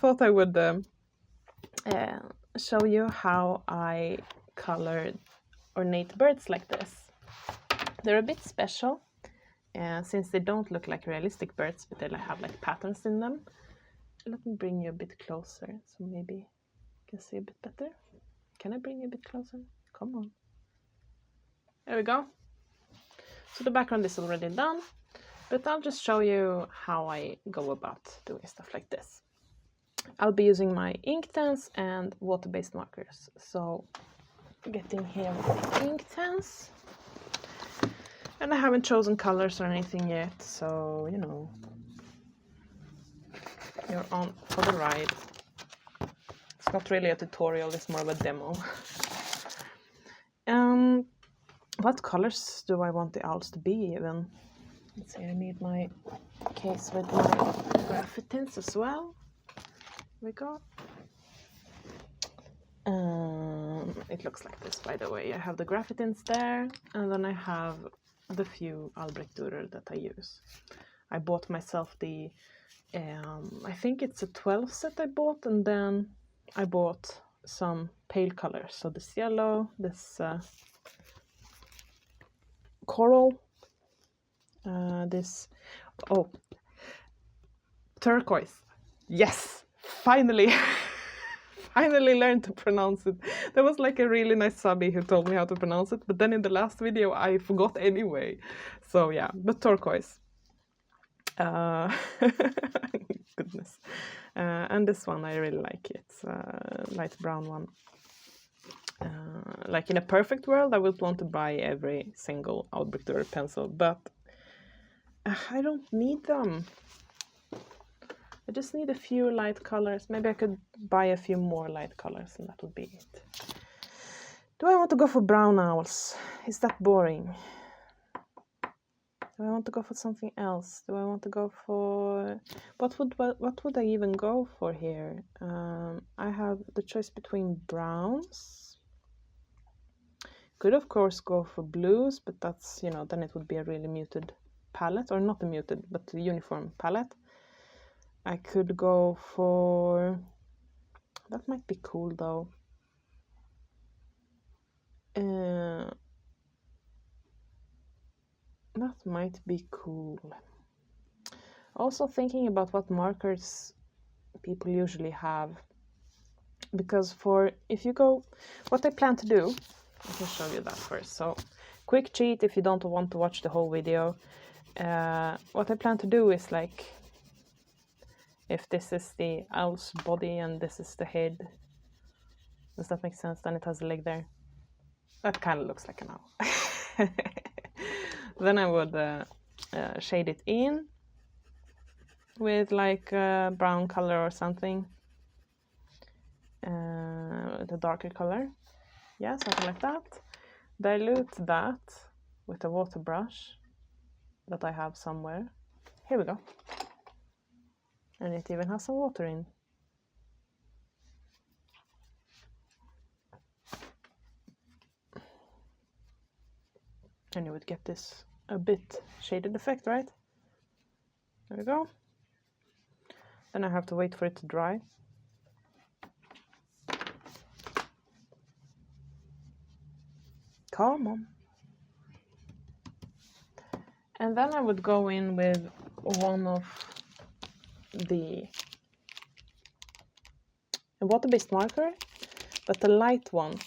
thought I would show you how I colored ornate birds like this. They're a bit special since they don't look like realistic birds, but they have like patterns in them. Let me bring you a bit closer so maybe you can see a bit better. Can I bring you a bit closer? Come on. There we go. So the background is already done, but I'll just show you how I go about doing stuff like this. I'll be using my Inktense and water-based markers. So getting here with the Inktense. And I haven't chosen colors or anything yet, so you know, you're on for the ride. It's not really a tutorial, it's more of a demo. What colors do I want the owls to be even? Let's see, I need my case with my graphitins as well. Here we go. It looks like this, by the way. I have the graphitins there, and then I have the few Albrechtdurer that I use. I bought myself the, I think it's a 12 set I bought, and then I bought some pale colors. So this yellow, this coral, this, oh, turquoise. Yes, finally. Finally learned to pronounce it. There was like a really nice subby who told me how to pronounce it, but then in the last video I forgot anyway. So yeah, but turquoise. Goodness. And this one I really like. It's a light brown one. Like in a perfect world I would want to buy every single Albrechtdurer pencil, but I don't need them. I just need a few light colors. Maybe I could buy a few more light colors and that would be it. Do I want to go for brown owls? Is that boring? Do I want to go for something else? Do I want to go for... What would I even go for here? I have the choice between browns. Could of course go for blues, but that's, you know, then it would be a really muted palette. Or not a muted, but a uniform palette. I could go for, that might be cool though. That might be cool. Also thinking about what markers people usually have. Because for, if you go, what I plan to do, I can show you that first. So, quick cheat if you don't want to watch the whole video. What I plan to do is like, if this is the owl's body and this is the head, does that make sense? Then it has a leg there. That kind of looks like an owl. Then I would shade it in with like a brown color or something. The darker color. Yeah, something like that. Dilute that with a water brush that I have somewhere. Here we go. And it even has some water in. And you would get this a bit shaded effect, right? There we go. Then I have to wait for it to dry. Come on. And then I would go in with one of the water-based marker, but the light one.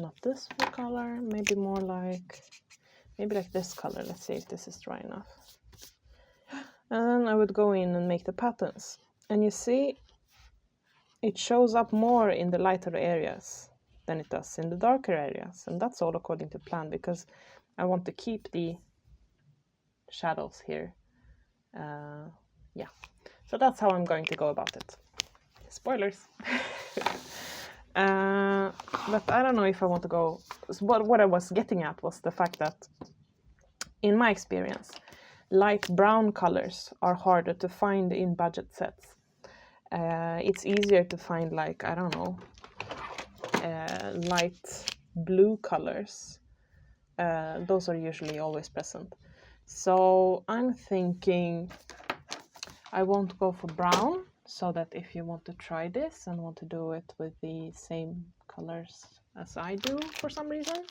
Not this color, maybe more like, maybe like this color. Let's see if this is dry enough. And then I would go in and make the patterns. And you see, it shows up more in the lighter areas than it does in the darker areas. And that's all according to plan, because I want to keep the shadows here. Yeah, so that's how I'm going to go about it. Spoilers. But I don't know if I want to go... What I was getting at was the fact that, in my experience, light brown colors are harder to find in budget sets. It's easier to find, like, I don't know, light blue colors. Those are usually always present. So I'm thinking I won't go for brown, so that if you want to try this and want to do it with the same colors as I do for some reason,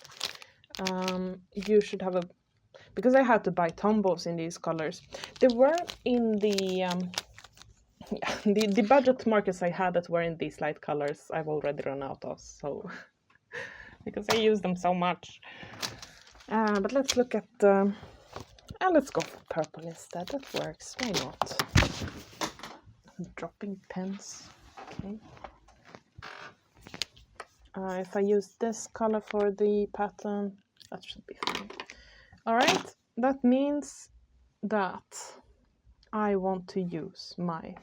you should have a, because I had to buy tombos in these colors. They were in the the budget markers I had that were in these light colors. I've already run out of, so because I use them so much. But let's look at let's go for purple instead. That works. Why not? I'm dropping pens. Okay. If I use this color for the pattern, that should be fine. All right. That means that I want to use my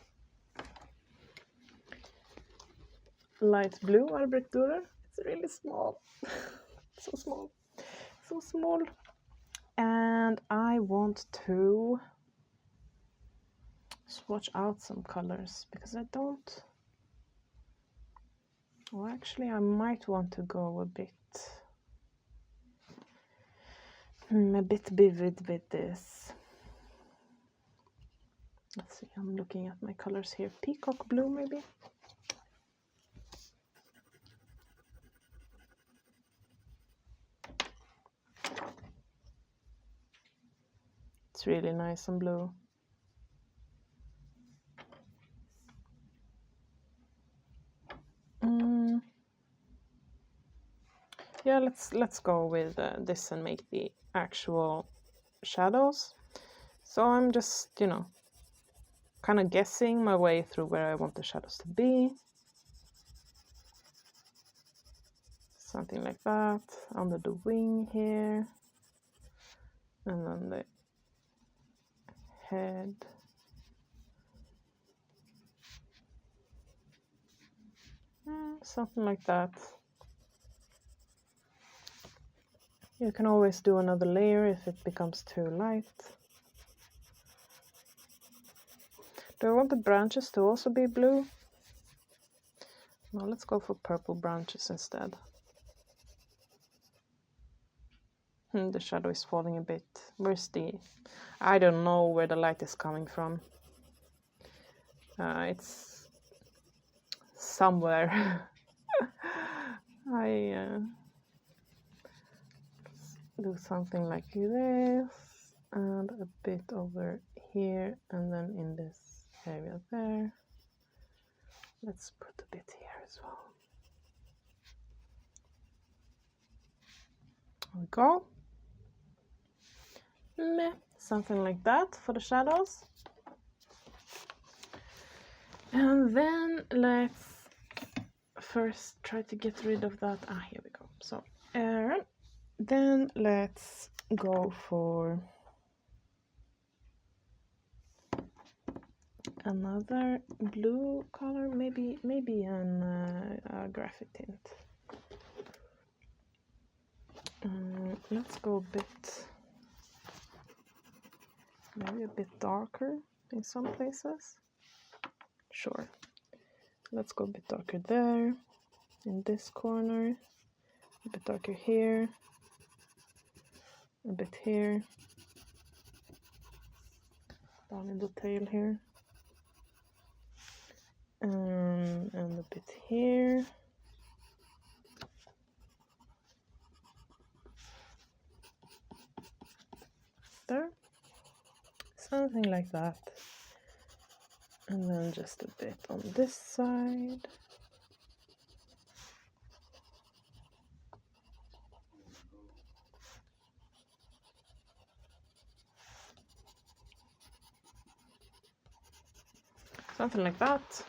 light blue Arbrechtdürer. It's really small. So small. So small. And I want to swatch out some colors because I don't. Well, actually, I might want to go a bit vivid with this. Let's see, I'm looking at my colors here. Peacock blue, maybe? It's really nice and blue. Yeah, let's go with this and make the actual shadows. So I'm just, you know, kind of guessing my way through where I want the shadows to be. Something like that, under the wing here. And then the head. Something like that. You can always do another layer if it becomes too light. Do I want the branches to also be blue? No, let's go for purple branches instead. The shadow is falling a bit. Where's the... I don't know where the light is coming from. It's somewhere. I do something like this, and a bit over here, and then in this area there. Let's put a bit here as well. There we go. Meh, something like that for the shadows. And then let's first try to get rid of that. Here we go. So then let's go for another blue color, maybe a graphite tint. Let's go a bit, maybe a bit darker in some places. Sure. Let's go a bit darker there, in this corner, a bit darker here, a bit here, down in the tail here, and a bit here. There, something like that. And then just a bit on this side. Something like that.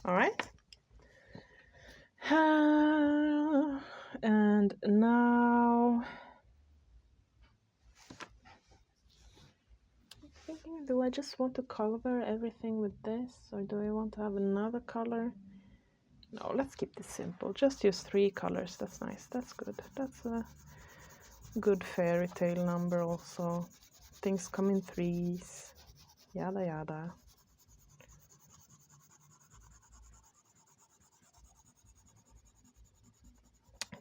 All right. And now, do I just want to cover everything with this, or do I want to have another color? No, let's keep this simple. Just use 3 colors. That's nice. That's good. That's a good fairy tale number also. Things come in 3s. Yada yada.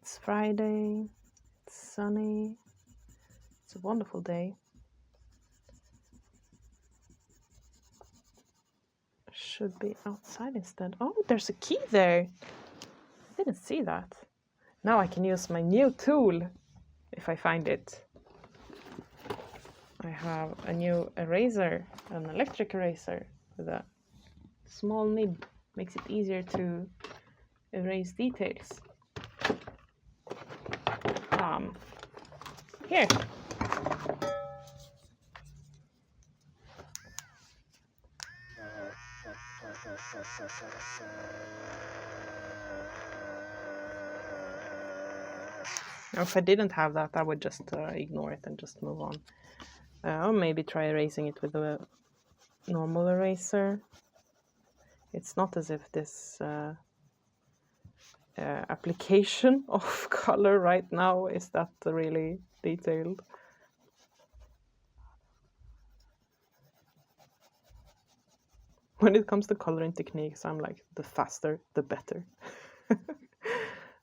It's Friday. It's sunny. It's a wonderful day. should be outside instead. Oh, there's a key there. I didn't see that. Now I can use my new tool if I find it. I have a new eraser, an electric eraser with a small nib. Makes it easier to erase details. Here. Now, if I didn't have that, I would just ignore it and just move on. Or maybe try erasing it with a normal eraser. It's not as if this application of color right now is that really detailed. When it comes to coloring techniques, I'm like, the faster, the better.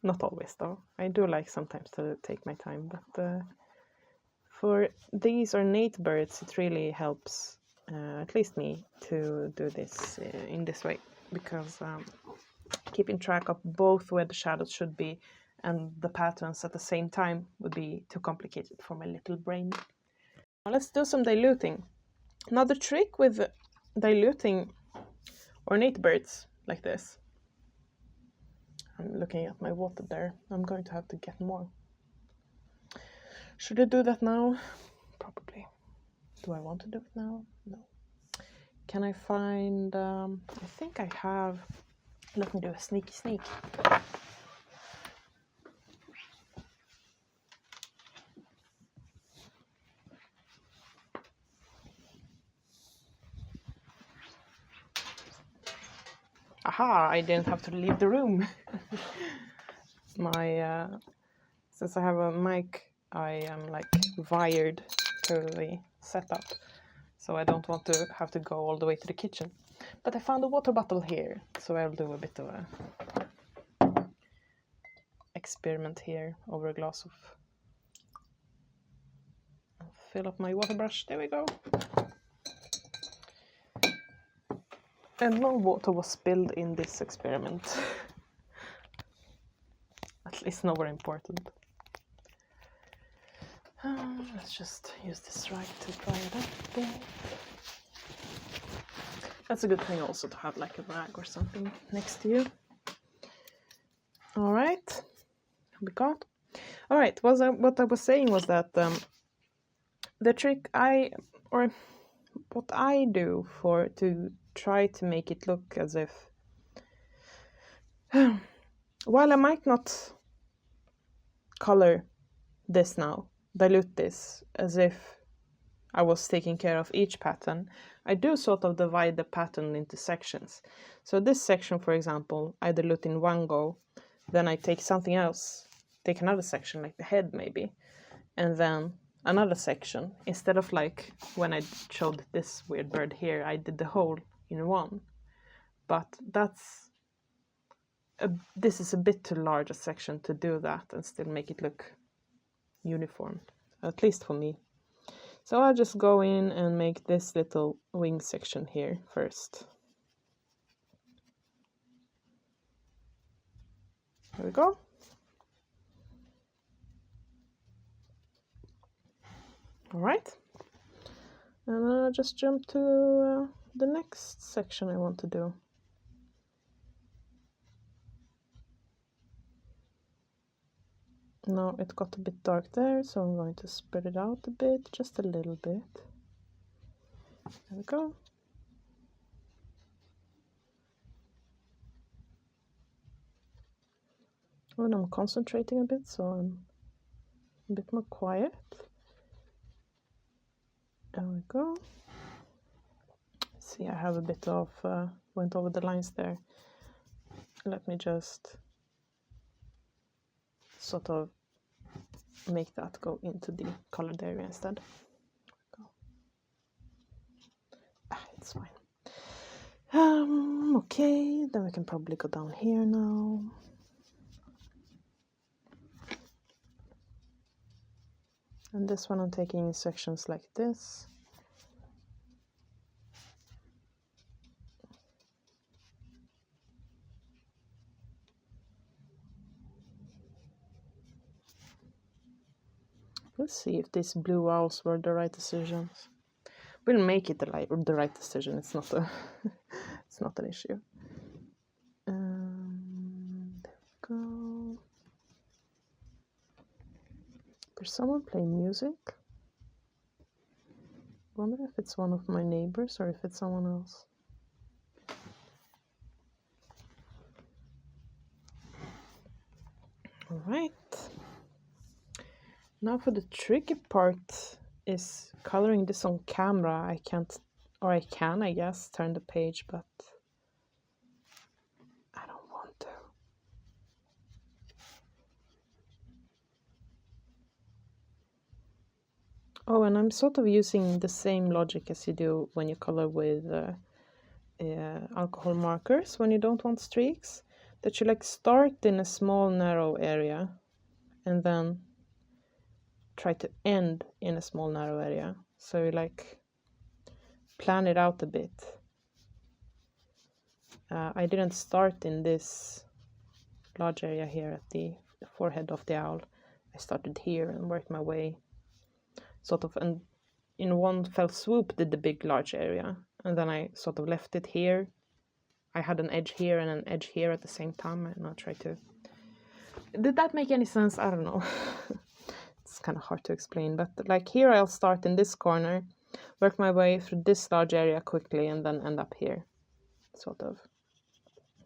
Not always, though. I do like sometimes to take my time, but for these ornate birds, it really helps, at least me, to do this in this way, because keeping track of both where the shadows should be and the patterns at the same time would be too complicated for my little brain. Now let's do some diluting. Now the trick with diluting ornate birds like this, I'm looking at my water there, I'm going to have to get more. Should I do that now? Probably. Do I want to do it now? No. Can I find, I think I have, let me do a sneaky sneak. Aha, I didn't have to leave the room. My, since I have a mic, I am like wired to the setup, so I don't want to have to go all the way to the kitchen. But I found a water bottle here, so I'll do a bit of a experiment here over a glass of, fill up my water brush, there we go. And no water was spilled in this experiment. At least nowhere important. Let's just use this rag to dry it up a bit. That's a good thing also to have like a rag or something next to you. Alright, we got. Alright, what I was saying was that the trick what I do to try to make it look as if, while I might not color this now, dilute this as if I was taking care of each pattern, I do sort of divide the pattern into sections. So this section, for example, I dilute in one go, then I take something else, take another section like the head maybe, and then another section. Instead of like when I showed this weird bird here, I did the whole in one. But this is a bit too large a section to do that and still make it look uniform, at least for me. So I'll just go in and make this little wing section here first. There we go. All right. And I'll just jump to the next section I want to do. Now it got a bit dark there, so I'm going to spread it out a bit, just a little bit. There we go. And I'm concentrating a bit, so I'm a bit more quiet. There we go. See, I have a bit of, went over the lines there. Let me just sort of make that go into the colored area instead. It's fine. Okay, then we can probably go down here now. And this one I'm taking in sections like this. We'll see if these blue owls were the right decisions. We'll make it the right decision. It's not a it's not an issue. There we go. There's someone playing music. Wonder if it's one of my neighbors or if it's someone else. All right. Now for the tricky part is coloring this on camera. I can't, or I can, I guess, turn the page, but I don't want to. Oh, and I'm sort of using the same logic as you do when you color with alcohol markers when you don't want streaks. That you like start in a small narrow area and then try to end in a small narrow area. So you like plan it out a bit. I didn't start in this large area here at the forehead of the owl. I started here and worked my way sort of, and in one fell swoop did the big large area, and then I sort of left it here. I had an edge here and an edge here at the same time, and I'll try to... Did that make any sense? I don't know. It's kind of hard to explain, but like here I'll start in this corner, work my way through this large area quickly, and then end up here, sort of.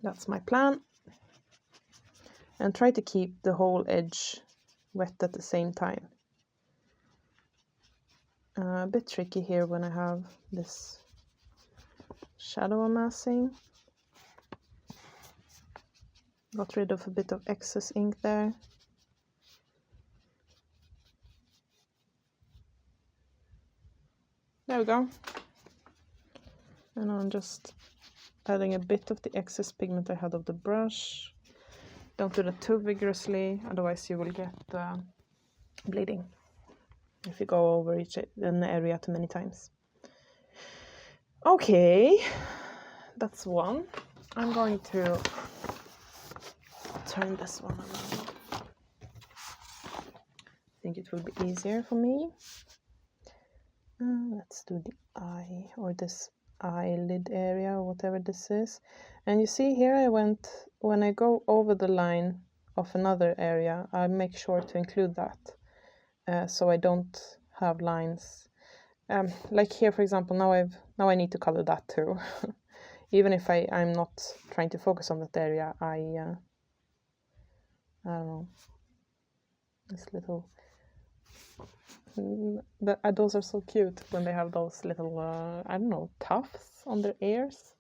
That's my plan. And try to keep the whole edge wet at the same time. A bit tricky here when I have this shadow amassing. Got rid of a bit of excess ink there. There we go. And I'm just adding a bit of the excess pigment I had of the brush. Don't do that too vigorously, otherwise you will get bleeding if you go over an area too many times. Okay, that's one. I'm going to turn this one around. I think it will be easier for me. Let's do the eye, or this eyelid area, or whatever this is. And you see here I went, when I go over the line of another area, I make sure to include that, so I don't have lines. Like here, for example, now I need to color that too. Even if I'm not trying to focus on that area, I don't know, this little... those are so cute when they have those little, I don't know, tufts on their ears.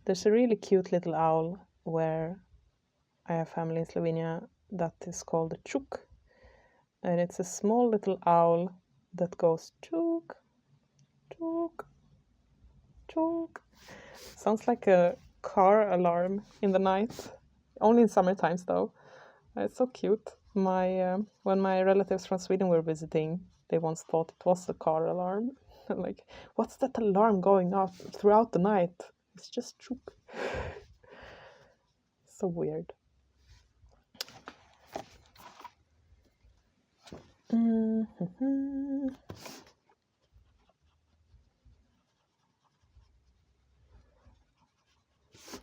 There's a really cute little owl where I have family in Slovenia that is called a chuk. And it's a small little owl that goes chuk, chuk, chuk. Sounds like a car alarm in the night. Only in summer times though. It's so cute. When my relatives from Sweden were visiting, they once thought it was a car alarm. Like, what's that alarm going off throughout the night? It's just chook. So weird.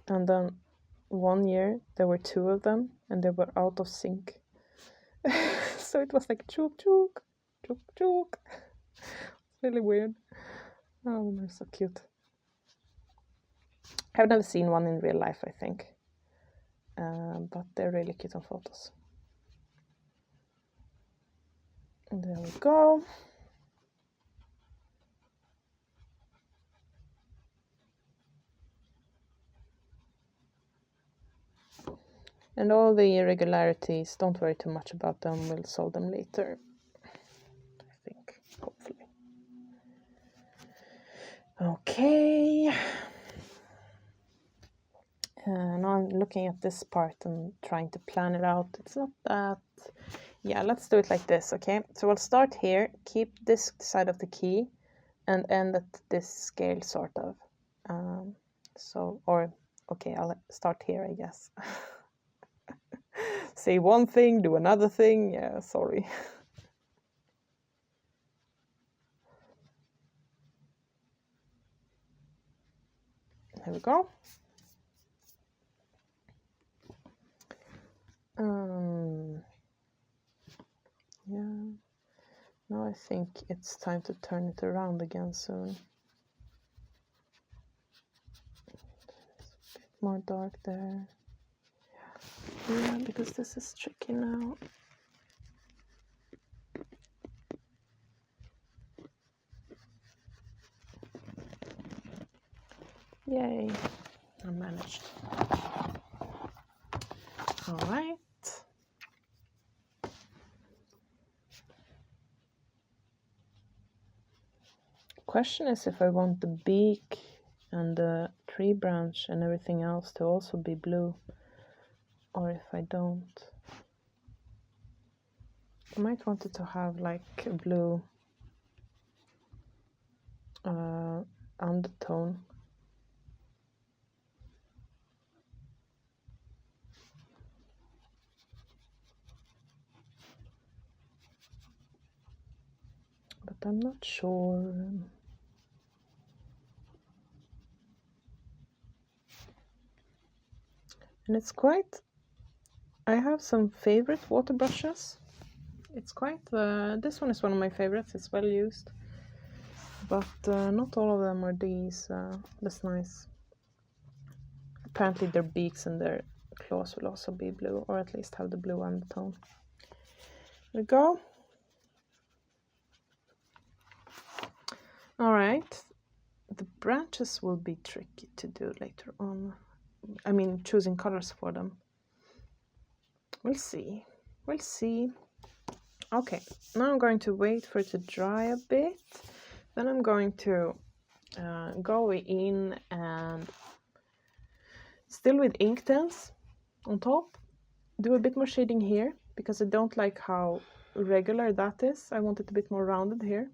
And then one year there were two of them and they were out of sync. So it was like chook chook, chook chook. It's really weird. Oh, they're so cute. I've never seen one in real life, I think. But they're really cute on photos. And there we go. And all the irregularities, don't worry too much about them, we'll solve them later. I think, hopefully. Okay. Now I'm looking at this part and trying to plan it out. It's not that... Yeah, let's do it like this, okay? So we'll start here, keep this side of the key, and end at this scale, sort of. Okay, I'll start here, I guess. Say one thing, do another thing. Yeah, sorry. Here we go. Yeah. Now I think it's time to turn it around again soon. A bit more dark there. Yeah, because this is tricky now. Yay, I managed. All right. Question is if I want the beak and the tree branch and everything else to also be blue, or if I don't. I might want it to have like a blue undertone. But I'm not sure. And it's quite, I have some favorite water brushes. It's quite, this one is one of my favorites, it's well used. But not all of them are these, this nice. Apparently their beaks and their claws will also be blue, or at least have the blue undertone. There we go. All right, the branches will be tricky to do later on. I mean, choosing colors for them. We'll see. We'll see. Okay, now I'm going to wait for it to dry a bit. Then I'm going to go in and still with Inktense on top, do a bit more shading here because I don't like how regular that is. I want it a bit more rounded here.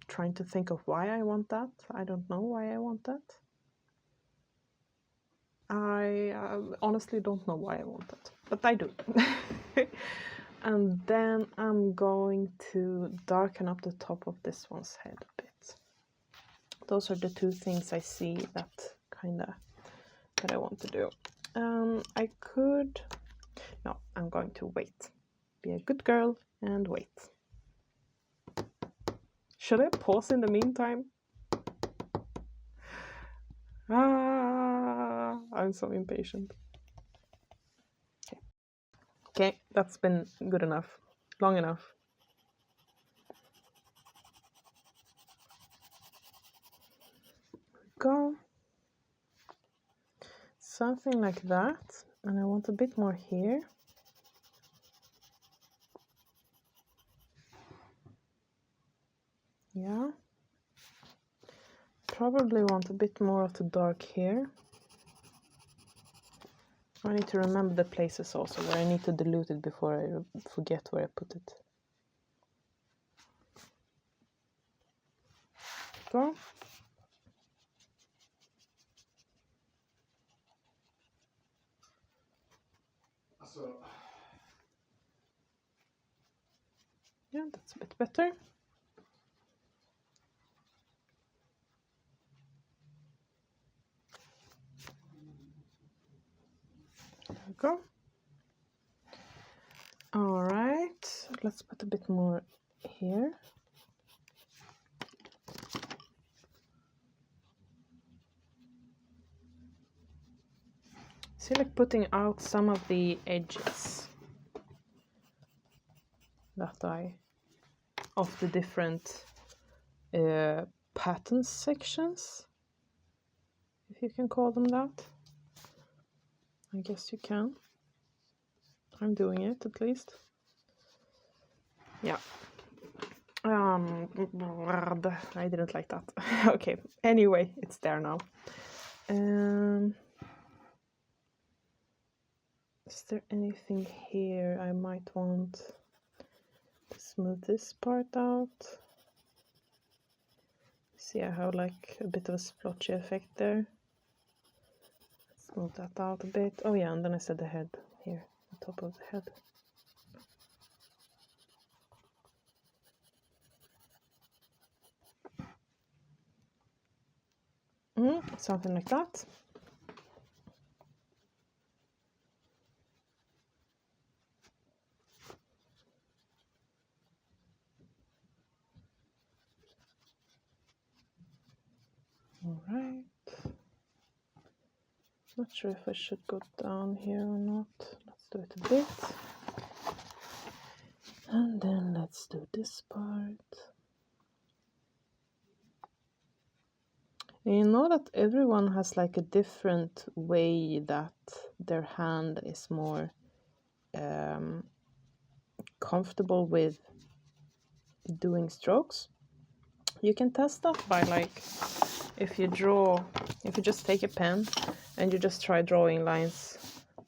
Trying to think of why I want that. I don't know why I want that. I honestly don't know why I want that, but I do. And then I'm going to darken up the top of this one's head a bit. Those are the two things I see that I want to do. I could, no, I'm going to wait. Be a good girl and wait. Should I pause in the meantime? I'm so impatient. Okay, that's been good enough, long enough. Go. Something like that, and I want a bit more here. Yeah. Probably want a bit more of the dark here. I need to remember the places also where I need to dilute it before I forget where I put it. Go. Yeah, that's a bit better. There we go. All right, let's put a bit more here. See, like putting out some of the edges that of the different pattern sections, if you can call them that. I guess you can. I'm doing it at least. Yeah. I didn't like that. Okay. Anyway, it's there now. Is there anything here I might want to smooth this part out? See, I have like a bit of a splotchy effect there. Smooth that out a bit. Oh yeah, and then I said the head here, the top of the head. something like that. All right. Not sure if I should go down here or not. Let's do it a bit. And then let's do this part. And you know that everyone has like a different way that their hand is more comfortable with doing strokes. You can test that by like, if you just take a pen and you just try drawing lines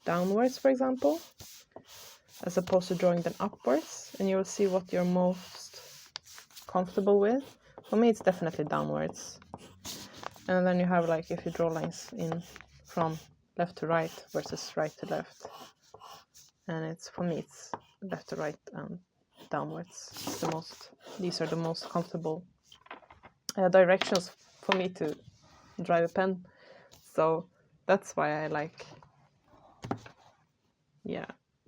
downwards, for example, as opposed to drawing them upwards, and you will see what you're most comfortable with. For me, it's definitely downwards. And then you have like, if you draw lines in from left to right versus right to left. And it's, for me, it's left to right and downwards. It's these are the most comfortable directions for me to drive a pen. So that's why I like, yeah,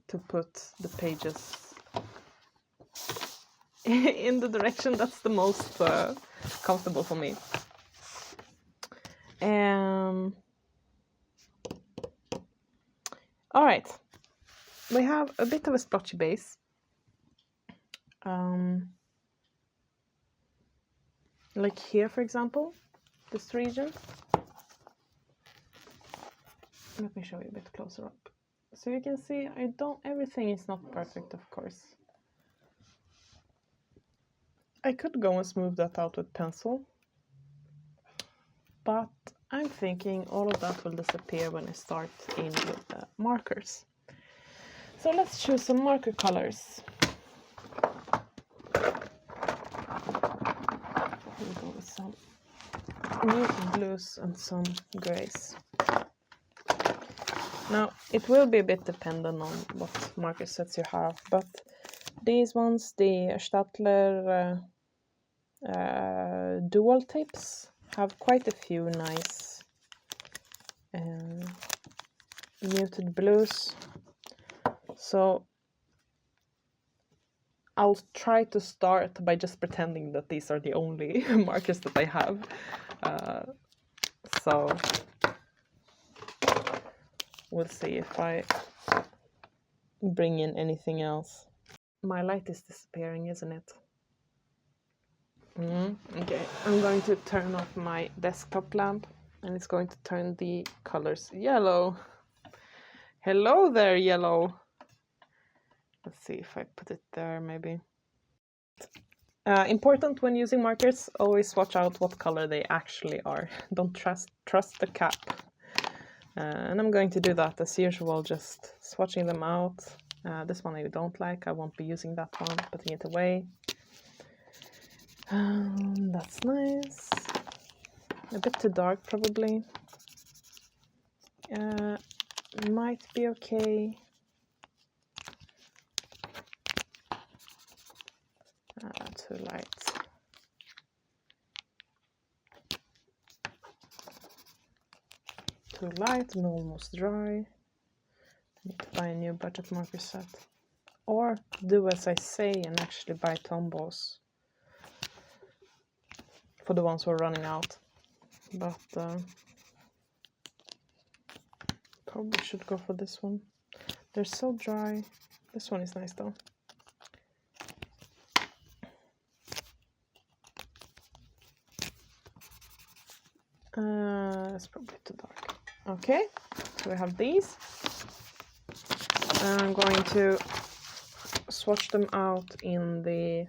to put the pages in the direction that's the most comfortable for me. All right, we have a bit of a splotchy base. Like here, for example, this region. Let me show you a bit closer up. So you can see everything is not perfect, of course. I could go and smooth that out with pencil, but I'm thinking all of that will disappear when I start in with the markers. So let's choose some marker colors. We'll go with some muted blues and some grays. Now, it will be a bit dependent on what marker sets you have, but these ones, the Stadler dual tips, have quite a few nice muted blues. So I'll try to start by just pretending that these are the only markers that I have. So we'll see if I bring in anything else. My light is disappearing, isn't it? Okay, I'm going to turn off my desktop lamp and it's going to turn the colors yellow. Hello there, yellow. Let's see if I put it there, maybe. Important when using markers, always watch out what color they actually are. Don't trust the cap. And I'm going to do that as usual, just swatching them out. This one I don't like, I won't be using that one, putting it away. That's nice. A bit too dark, probably. Might be okay. Too light. Too light and almost dry. Need to buy a new budget marker set. Or do as I say and actually buy Tombows for the ones who are running out. But probably should go for this one. They're so dry. This one is nice though. It's probably too dark. Okay, so we have these. And I'm going to swatch them out in the...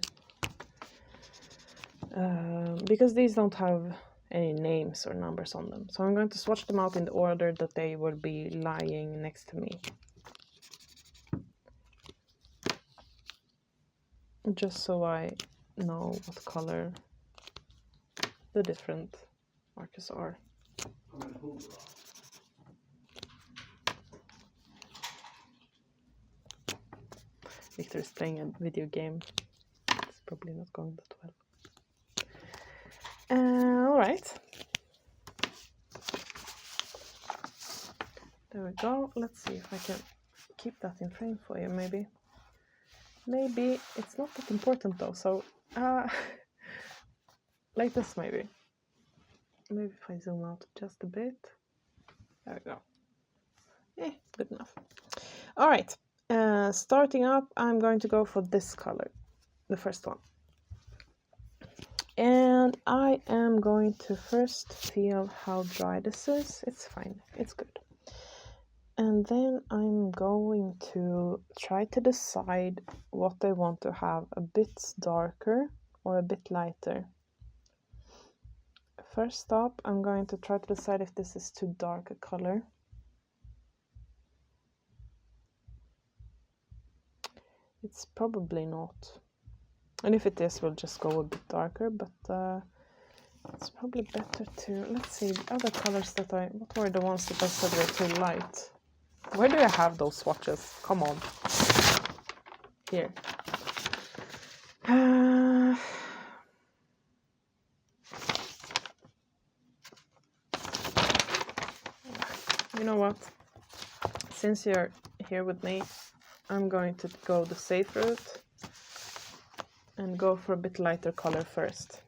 because these don't have any names or numbers on them. So I'm going to swatch them out in the order that they will be lying next to me. Just so I know what color the different markers are. Victor is playing a video game. It's probably not going that well. All right. There we go. Let's see if I can keep that in frame for you, maybe. Maybe it's not that important though, so like this maybe. Maybe if I zoom out just a bit. There we go. Good enough. All right, starting up, I'm going to go for this color, the first one. And I am going to first feel how dry this is. It's fine, it's good. And then I'm going to try to decide what I want to have a bit darker or a bit lighter. First up, I'm going to try to decide if this is too dark a color. It's probably not. And if it is, we'll just go a bit darker, but it's probably better to... Let's see, the other colors that what were the ones that I said were too light? Where do I have those swatches? Come on. Here. You know what? Since you're here with me, I'm going to go the safe route and go for a bit lighter color first.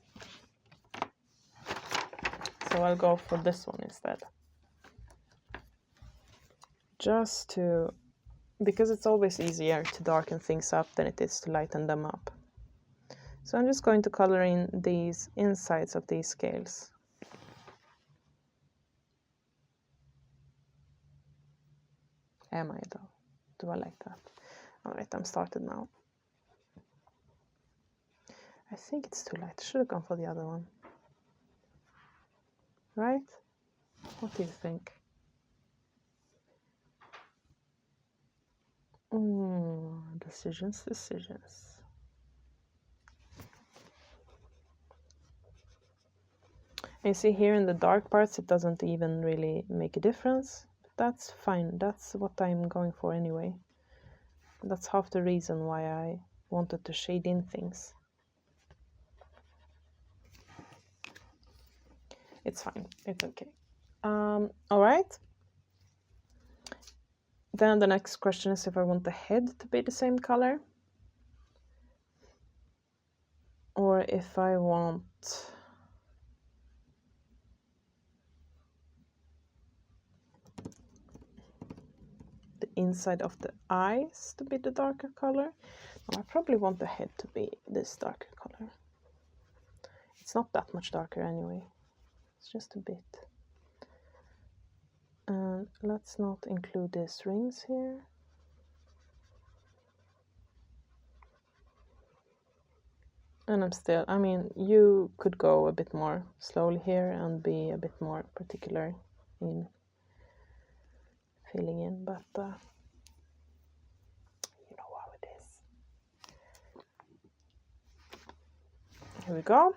So I'll go for this one instead. Just to... because it's always easier to darken things up than it is to lighten them up. So I'm just going to color in these insides of these scales. Am I though? Do I like that? Alright, I'm started now. I think it's too light. I should have gone for the other one. Right? What do you think? Decisions. And you see here in the dark parts, it doesn't even really make a difference. But that's fine. That's what I'm going for anyway. That's half the reason why I wanted to shade in things. It's fine. It's okay. All right. Then the next question is if I want the head to be the same color. Or if I want the inside of the eyes to be the darker color. No, I probably want the head to be this darker color. It's not that much darker anyway. It's just a bit. And let's not include these rings here. And I'm still, I mean, you could go a bit more slowly here and be a bit more particular in filling in, but you know how it is. Here we go.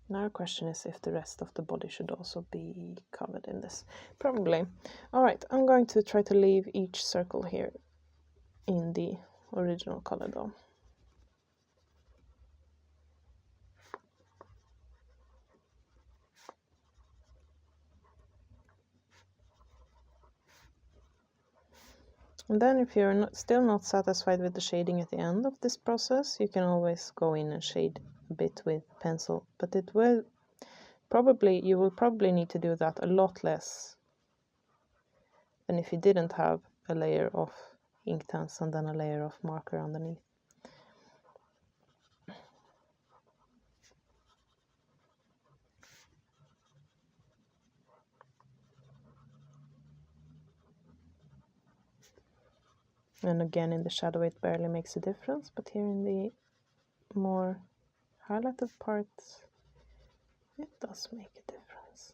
Now the question is if the rest of the body should also be covered in this. Probably. All right, I'm going to try to leave each circle here in the original color though. And then if you're still not satisfied with the shading at the end of this process, you can always go in and shade a bit with pencil, but you will probably need to do that a lot less than if you didn't have a layer of Inktense and then a layer of marker underneath. And again, in the shadow it barely makes a difference, but here in the more highlighted parts it does make a difference.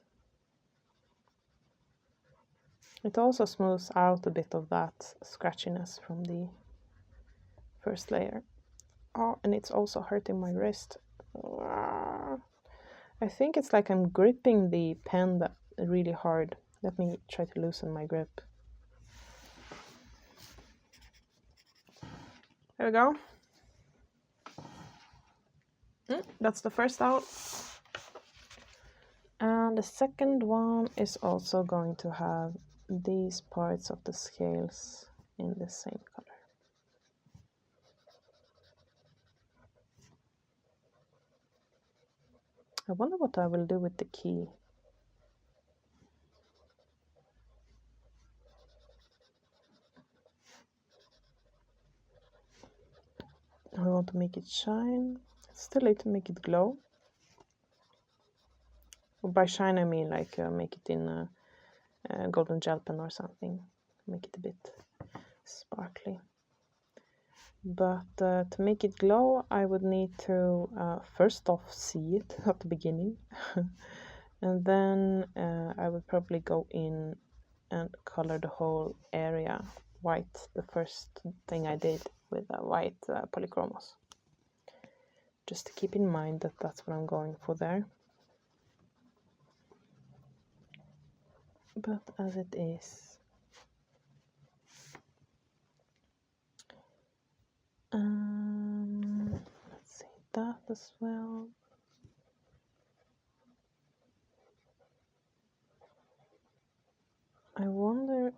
It also smooths out a bit of that scratchiness from the first layer. Oh, and it's also hurting my wrist. I think it's like I'm gripping the pen really hard. Let me try to loosen my grip. There we go. That's the first out. And the second one is also going to have these parts of the scales in the same color. I wonder what I will do with the key. I want to make it shine. Still need to make it glow. By shine I mean like make it in a golden gelpen or something. Make it a bit sparkly. But to make it glow I would need to first off see it at the beginning. And then I would probably go in and color the whole area white. The first thing I did with a white polychromos. Just to keep in mind that that's what I'm going for there. But as it is, let's see that as well. I wonder,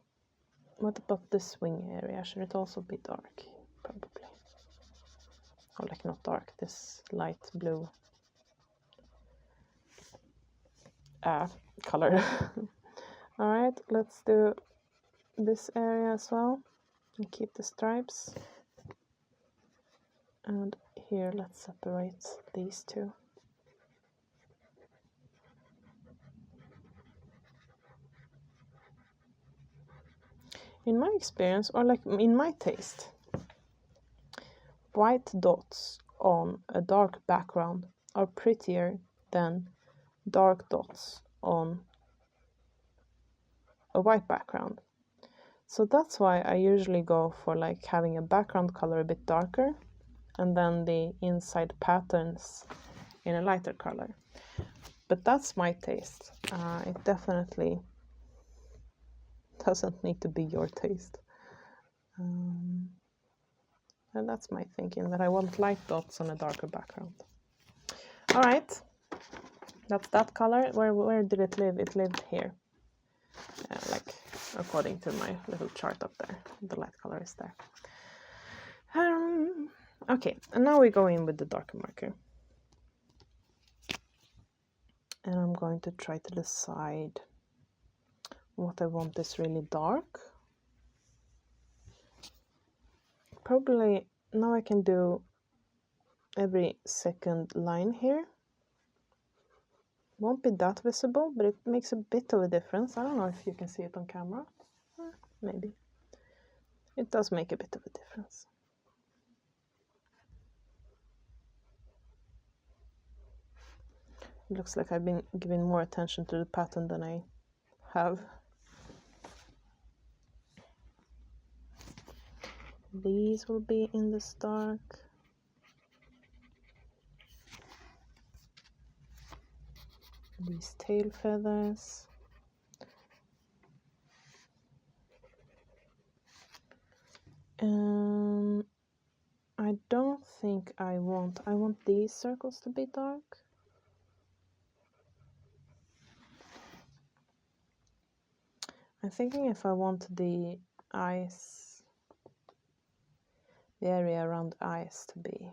what about this wing area? Should it also be dark? Probably. Or like not dark, this light blue color. Alright, let's do this area as well and keep the stripes. And here let's separate these two. In my experience, or like in my taste, white dots on a dark background are prettier than dark dots on a white background. So that's why I usually go for like having a background color a bit darker and then the inside patterns in a lighter color. But that's my taste. It definitely doesn't need to be your taste. And that's my thinking, that I want light dots on a darker background. All right, that's that color. Where did it live? It lived here. Like according to my little chart up there, the light color is there. Okay, and now we go in with the darker marker. And I'm going to try to decide what I want is really dark. Probably now I can do every second line here. Won't be that visible, but it makes a bit of a difference. I don't know if you can see it on camera. Maybe. It does make a bit of a difference. It looks like I've been giving more attention to the pattern than I have. These will be in this dark. These tail feathers. I don't think I want these circles to be dark. I'm thinking if I want the eyes, the area around the eyes to be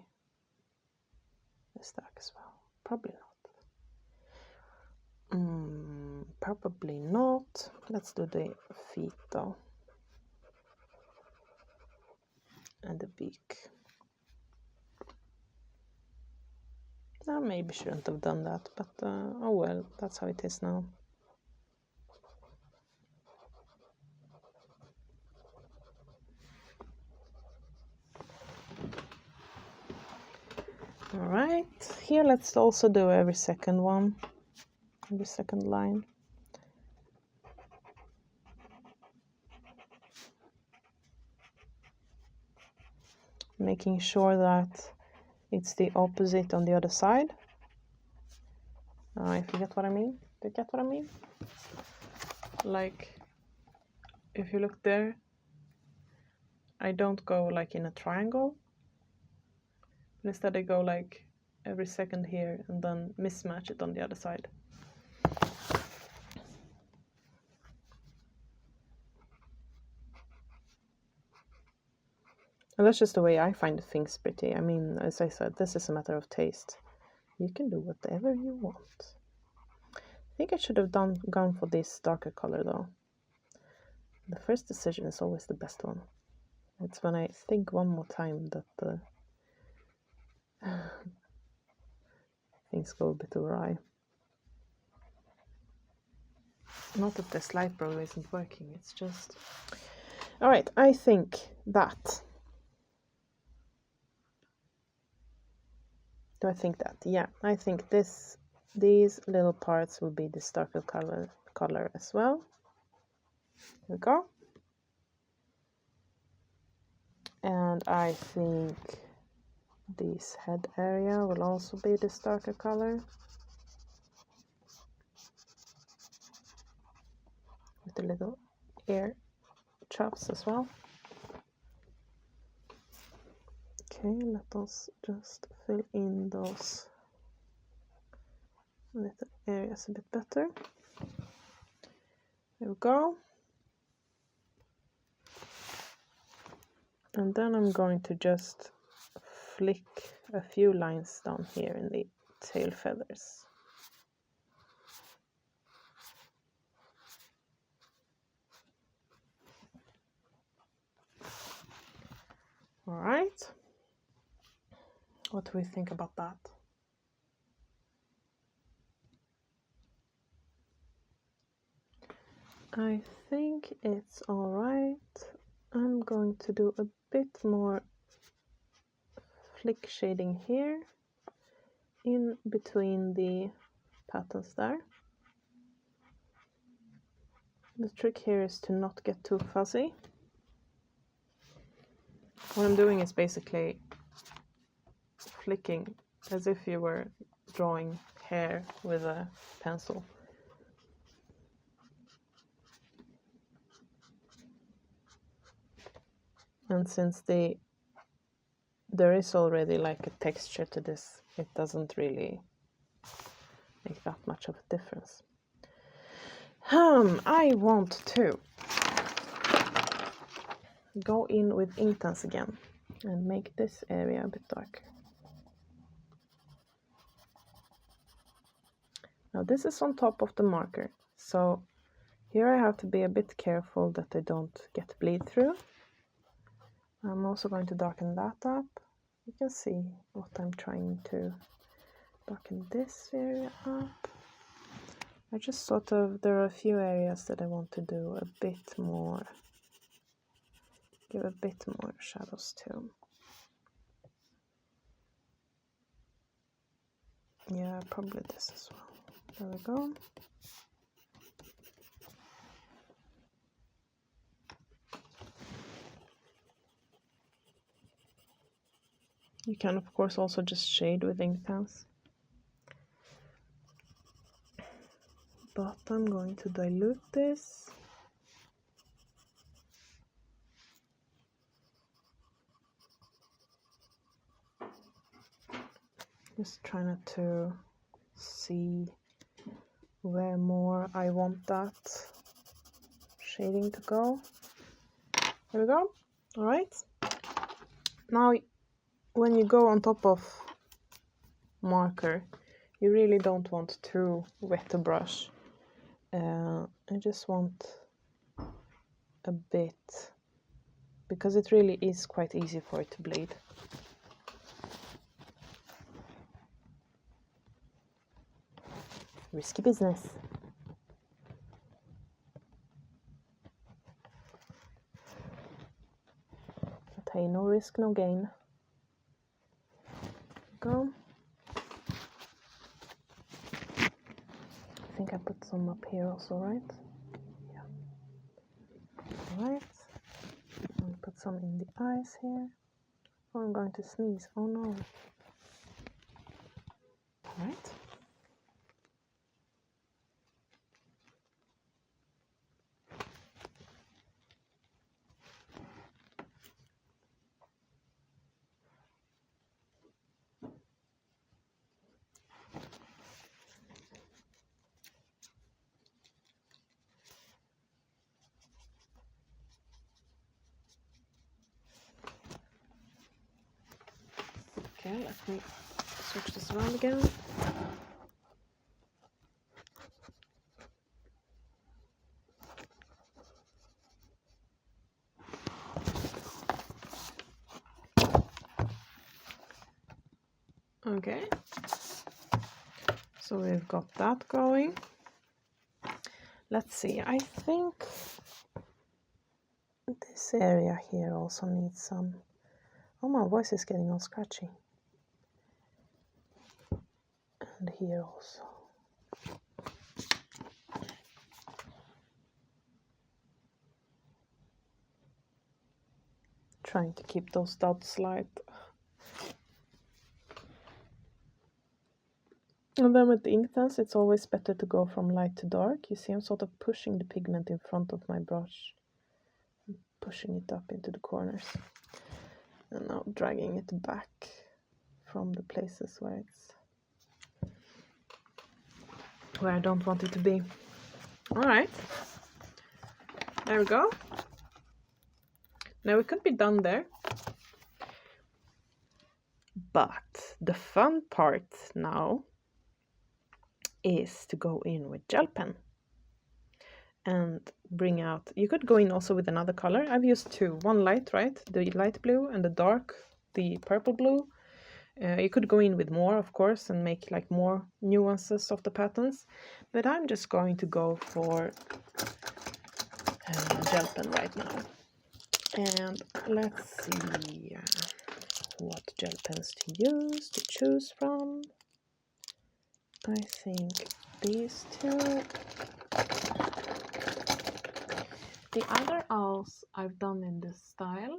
this dark as well. Probably not. Probably not. Let's do the feet though. And the beak. I maybe shouldn't have done that, but oh well, that's how it is now. Alright, here let's also do every second one, every second line. Making sure that it's the opposite on the other side. If you get what I mean? Do you get what I mean? Like, if you look there, I don't go like in a triangle. But instead I go like every second here and then mismatch it on the other side. And that's just the way I find things pretty. I mean, as I said, this is a matter of taste. You can do whatever you want. I think I should have gone for this darker color though. The first decision is always the best one. It's when I think one more time that things go a bit awry. Not that this light probably isn't working, it's just... Alright, I think that... Do I think that? Yeah, I think these little parts will be this darker color as well. Here we go. And I think this head area will also be this darker color. With the little ear chops as well. Okay, let us just fill in those little areas a bit better. There we go. And then I'm going to just flick a few lines down here in the tail feathers. All right. What do we think about that? I think it's all right. I'm going to do a bit more flick shading here in between the patterns there. The trick here is to not get too fuzzy. What I'm doing is basically flicking as if you were drawing hair with a pencil. And since there is already like a texture to this, it doesn't really make that much of a difference. I want to go in with Inktense again and make this area a bit darker. Now this is on top of the marker, so here I have to be a bit careful that they don't get bleed through. I'm also going to darken that up. You can see what I'm trying to darken this area up. I just sort of, there are a few areas that I want to do a bit more, give a bit more shadows to. Yeah, probably this as well. There we go. You can of course also just shade with Inktense. But I'm going to dilute this. Just try not to see where more I want that shading to go. There we go. All right. Now, when you go on top of marker, you really don't want to wet the brush. I just want a bit, because it really is quite easy for it to bleed. Risky business. But hey, no risk, no gain. Go. I think I put some up here also, right? Yeah. Alright. I'll put some in the eyes here. Oh, I'm going to sneeze. Oh no. Alright. Okay, let me switch this around again. Okay, so we've got that going. Let's see, I think this area here also needs some... Oh, my voice is getting all scratchy. And here also. Trying to keep those dots light. And then with the Inktense, it's always better to go from light to dark. You see, I'm sort of pushing the pigment in front of my brush. Pushing it up into the corners. And now dragging it back from the places where I don't want it to be. Alright. There we go. Now we could be done there. But the fun part now is to go in with Gelpen and bring out... You could go in also with another color. I've used two. One light, right? The light blue, and the dark, the purple blue. You could go in with more, of course, and make like more nuances of the patterns. But I'm just going to go for Gelpen right now. And let's see what gel pens to choose from. I think these two. The other owls I've done in this style,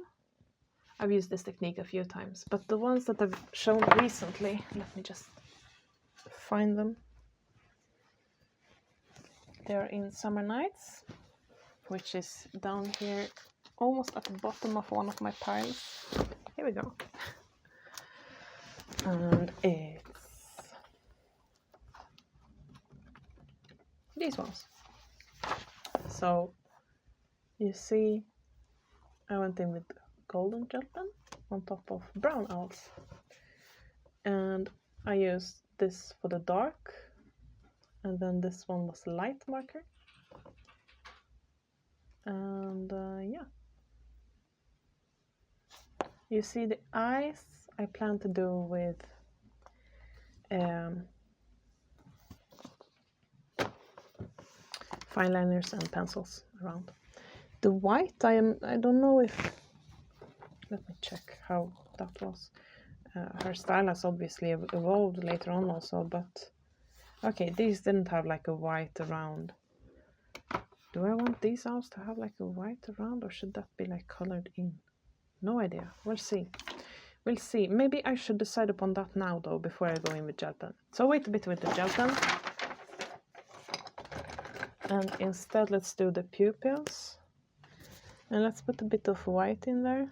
I've used this technique a few times, but the ones that I've shown recently, let me just find them. They're in Summer Nights, which is down here, almost at the bottom of one of my piles. Here we go. And it's these ones. So you see, I went in with golden gelpen on top of brown owls, and I used this for the dark, and then this one was light marker, and yeah, you see the eyes I plan to do with fine liners and pencils around. The white, I don't know if, let me check how that was. Her style has obviously evolved later on also, but okay, these didn't have like a white around. Do I want these owls to have like a white around, or should that be like colored in? No idea. We'll see. We'll see. Maybe I should decide upon that now though, before I go in with Gelpen. So wait a bit with the Gelpen. And instead let's do the pupils. And let's put a bit of white in there.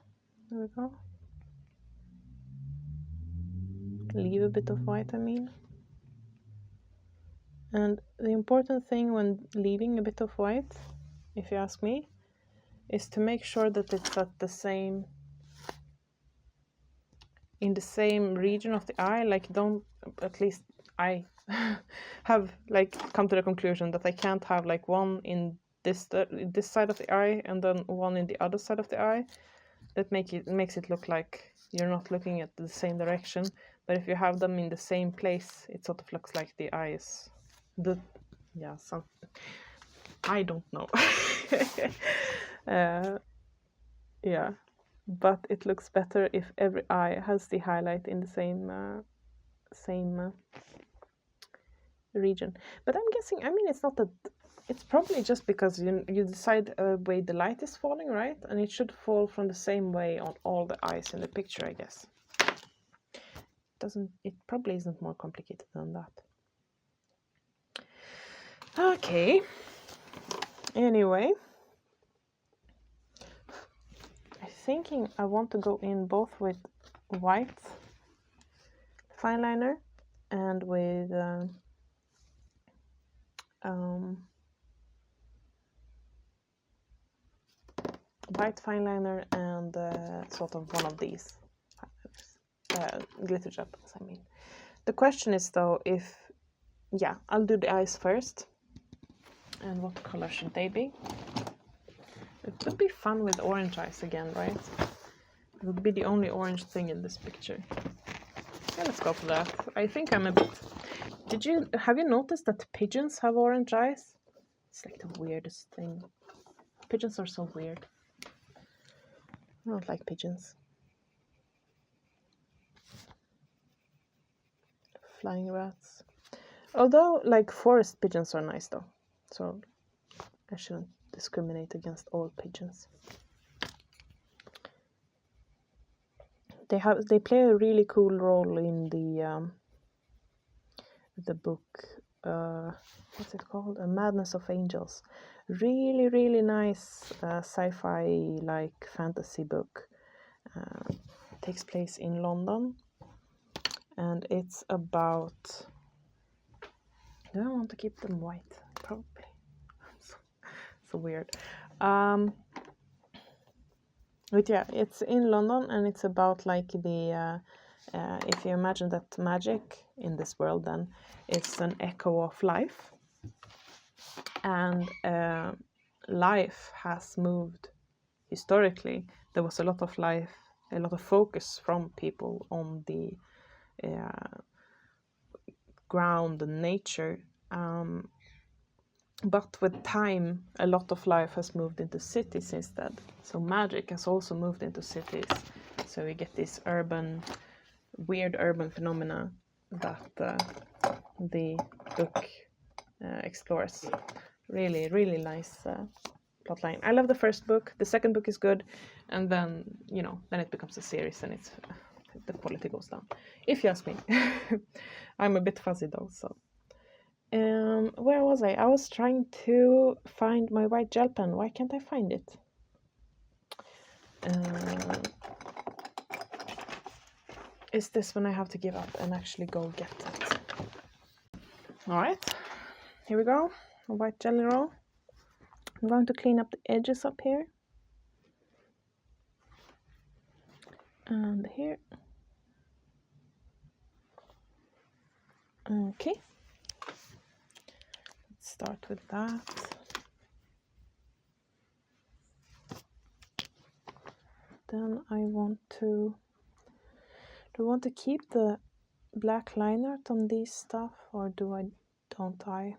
There we go. Leave a bit of white, I mean. And the important thing when leaving a bit of white, if you ask me, is to make sure that it's at the same, in the same region of the eye. Like, don't, at least I have like come to the conclusion that I can't have like one in this side of the eye and then one in the other side of the eye. That makes it look like you're not looking at the same direction. But if you have them in the same place, it sort of looks like the eyes. I don't know. Yeah, but it looks better if every eye has the highlight in the same region. But I'm guessing, I mean, it's not that, it's probably just because you decide a way the light is falling, right? And it should fall from the same way on all the eyes in the picture, I guess. It probably isn't more complicated than that. Okay. Anyway, I'm thinking I want to go in both with white fine liner and with white fine liner and sort of one of these glitter gel pens, I mean. The question is though if, yeah, I'll do the eyes first. And what color should they be? It would be fun with orange eyes again, right? It would be the only orange thing in this picture. Yeah, let's go for that. I think I'm a bit... Have you noticed that pigeons have orange eyes? It's like the weirdest thing. Pigeons are so weird. I don't like pigeons. Flying rats. Although, like, forest pigeons are nice though. So I shouldn't discriminate against all pigeons. They play a really cool role in the book. What's it called? A Madness of Angels. Really, really nice sci-fi like fantasy book. Takes place in London, and it's about... Do I want to keep them white? Probably. So weird. But yeah, it's in London, and it's about like the if you imagine that magic in this world, then it's an echo of life, and life has moved historically. There was a lot of life, a lot of focus from people on the ground and nature, but with time a lot of life has moved into cities instead. So magic has also moved into cities, so we get this weird urban phenomena that the book explores. Really, really nice plotline. I love the first book. The second book is good, and then, you know, then it becomes a series, and it's the quality goes down, if you ask me. I'm a bit fuzzy though, so. Where was I? I was trying to find my white gel pen. Why can't I find it? Is this when I have to give up and actually go get it? Alright, here we go. A white jelly roll. I'm going to clean up the edges up here. And here. Okay. Let's start with that. Then I want to... Do I want to keep the black line art on these stuff, or don't I?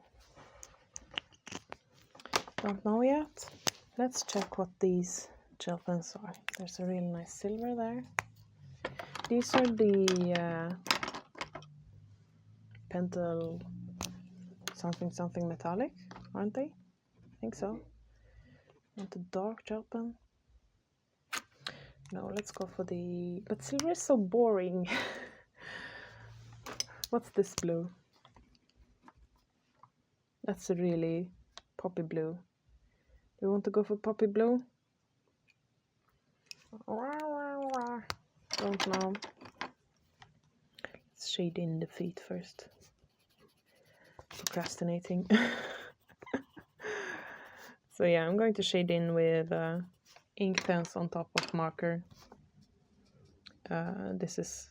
Don't know yet. Let's check what these gel pens are. There's a really nice silver there. These are the Pentel something metallic, aren't they? I think so. Want a dark gel pen? No, let's go for the... But silver is so boring. What's this blue? That's a really poppy blue. Do you want to go for poppy blue? Don't know. Let's shade in the feet first. Procrastinating. So yeah, I'm going to shade in with Inktense on top of marker. This is...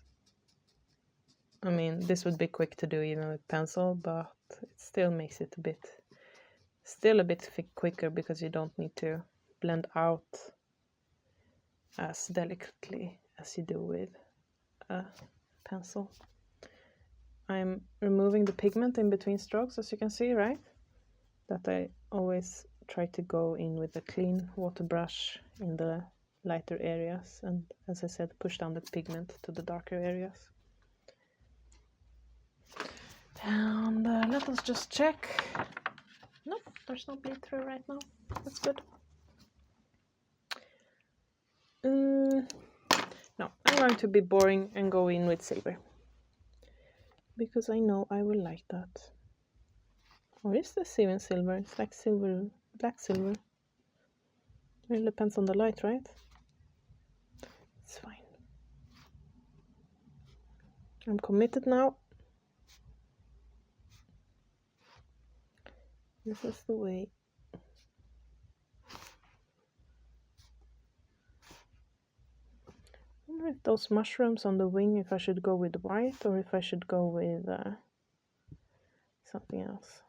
I mean, this would be quick to do even with pencil, but it still makes it a bit quicker because you don't need to blend out as delicately as you do with a pencil. I'm removing the pigment in between strokes, as you can see, right? That I always try to go in with a clean water brush in the lighter areas, and as I said, push down the pigment to the darker areas. And let us just check. Nope, there's no bleed through right now. That's good. No, I'm going to be boring and go in with silver, because I know I will like that. Or is this even silver? It's like silver, black silver. It really depends on the light, right? It's fine. I'm committed now. This is the way. if those mushrooms on the wing, if I should go with white or if I should go with something else.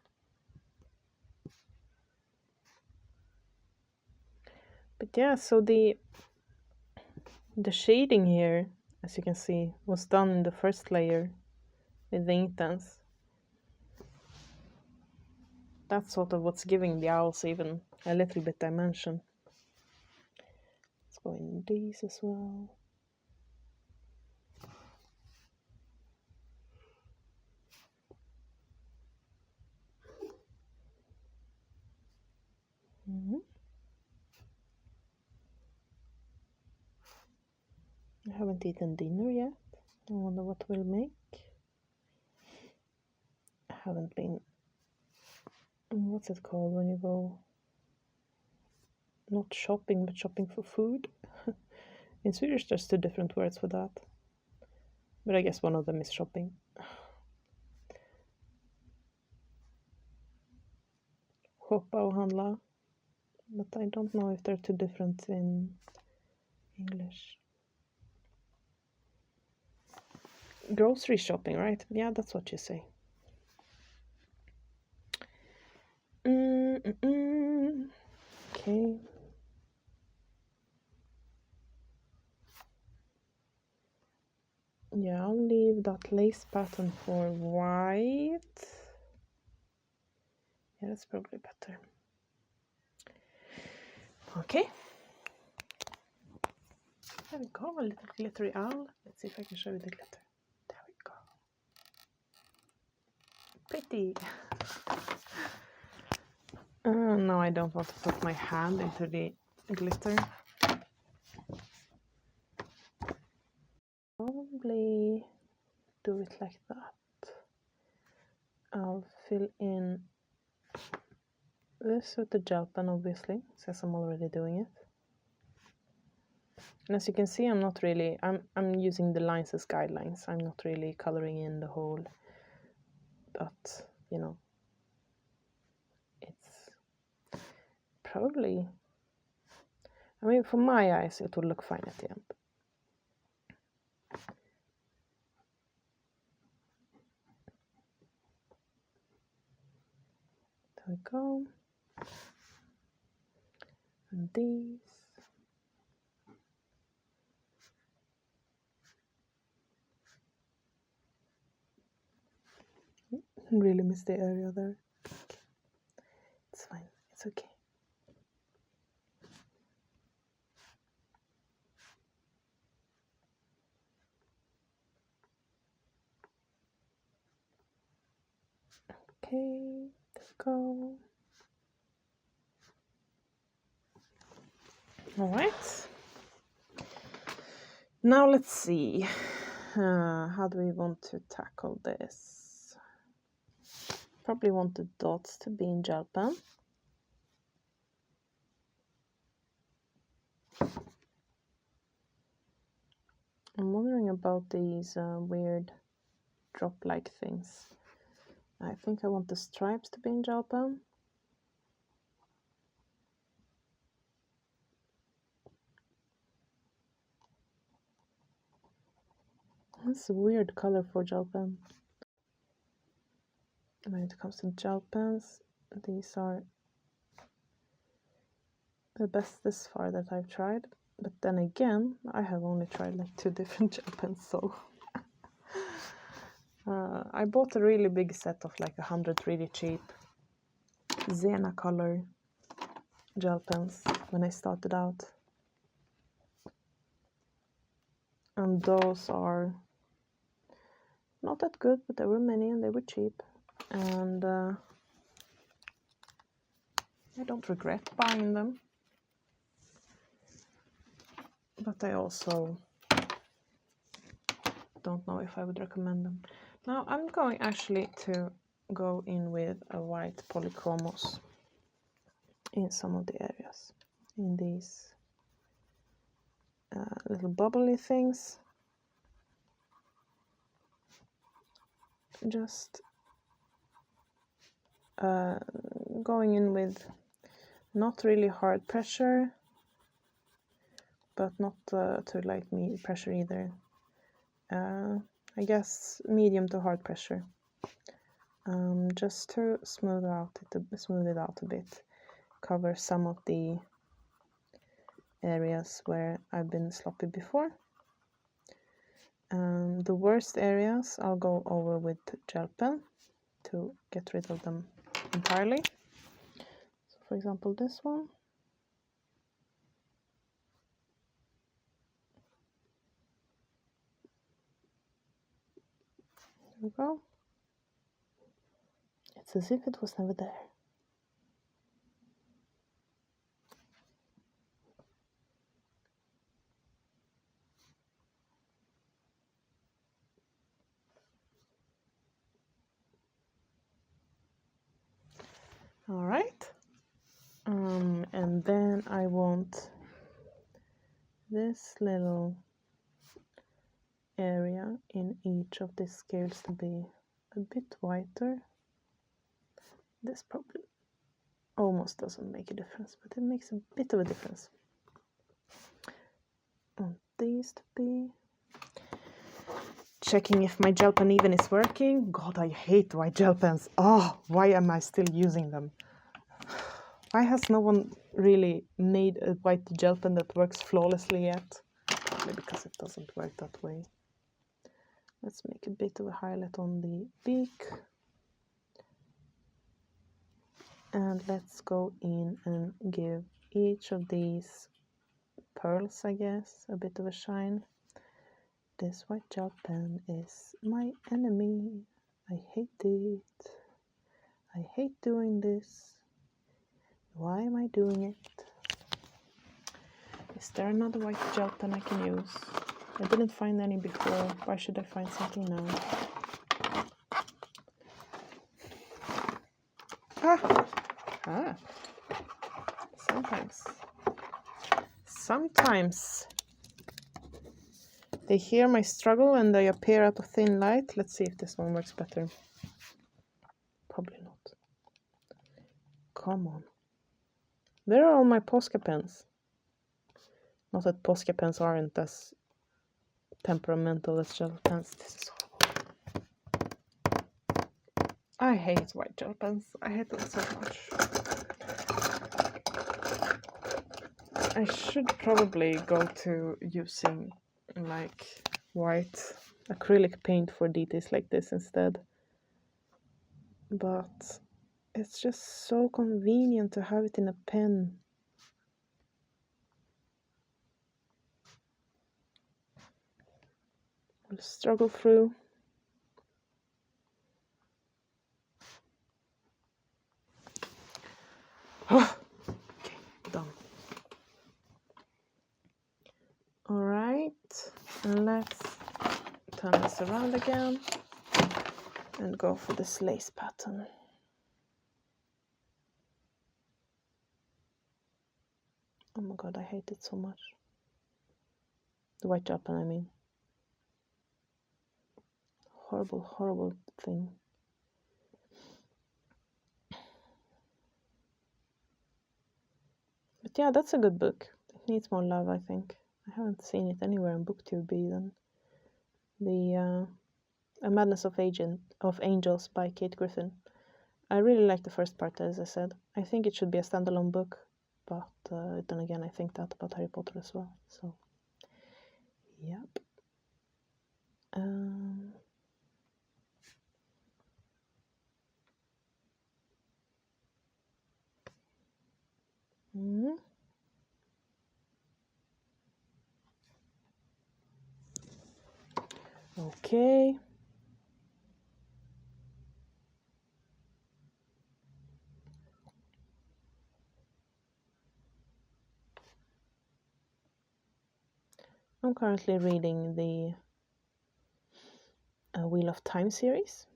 But yeah, so the shading here, as you can see, was done in the first layer with the Inktense. That's sort of what's giving the owls even a little bit dimension. Let's go in these as well. I haven't eaten dinner yet. I wonder what we'll make. I haven't been... What's it called when you go... Not shopping, but shopping for food? In Swedish there's two different words for that. But I guess one of them is shopping. Shoppa och handla. But I don't know if they're two different in English. Grocery shopping, right? Yeah, that's what you say. Okay. Yeah, I'll leave that lace pattern for white. Yeah, that's probably better. Okay. There we go, a little glittery owl. Let's see if I can show you the glitter. There we go. Pretty. No, I don't want to put my hand into the glitter. Probably do it like that. I'll fill in this with the gelpen, obviously, since I'm already doing it. And as you can see, I'm not really, I'm using the lines as guidelines. I'm not really coloring in the whole, but, you know, it's probably, I mean, for my eyes, it would look fine at the end. There we go. And these. Really missed the area there. Okay. It's fine. It's okay. Okay, let's go. All right. Now let's see. How do we want to tackle this? Probably want the dots to be in gelpen. I'm wondering about these weird drop-like things. I think I want the stripes to be in gelpen. That's a weird color for gelpen. When it comes to gelpens, these are the best this far that I've tried. But then again, I have only tried like 2 different gelpens, so I bought a really big set of like 100 really cheap Zena color gelpens when I started out. And those are not that good, but there were many and they were cheap. And I don't regret buying them. But I also don't know if I would recommend them. Now I'm going actually to go in with a white polychromos in some of the areas. In these little bubbly things. Just going in with not really hard pressure, but not too light pressure either. I guess medium to hard pressure. Just to smooth it out a bit, cover some of the areas where I've been sloppy before. The worst areas I'll go over with gel pen to get rid of them entirely. So for example, this one. There we go. It's as if it was never there. All right. And then I want this little area in each of these scales to be a bit whiter. This probably almost doesn't make a difference, but it makes a bit of a difference. I want these to be. Checking if my gel pen even is working. God, I hate white gel pens. Oh, why am I still using them? Why has no one really made a white gel pen that works flawlessly yet? Maybe because it doesn't work that way. Let's make a bit of a highlight on the beak. And let's go in and give each of these pearls, I guess, a bit of a shine. This white gel pen is my enemy. I hate it. I hate doing this. Why am I doing it? Is there another white gel pen I can use? I didn't find any before. Why should I find something now? Ah. Sometimes they hear my struggle and they appear out of thin light. Let's see if this one works better. Probably not. Come on. Where are all my Posca pens? Not that Posca pens aren't as temperamental as gel pens. This is horrible. I hate white gel pens. I hate them so much. I should probably go to using like white acrylic paint for details like this instead. But it's just so convenient to have it in a pen. I'll struggle through. Okay, done. All right, and let's turn this around again and go for this lace pattern. Oh my god, I hate it so much. The white gel pen, I mean. Horrible, horrible thing. But yeah, that's a good book. It needs more love, I think. I haven't seen it anywhere in BookTube even. The A Madness of Angels by Kate Griffin. I really like the first part, as I said. I think it should be a standalone book, but then again, I think that about Harry Potter as well. So, yep. Okay. I'm currently reading the Wheel of Time series.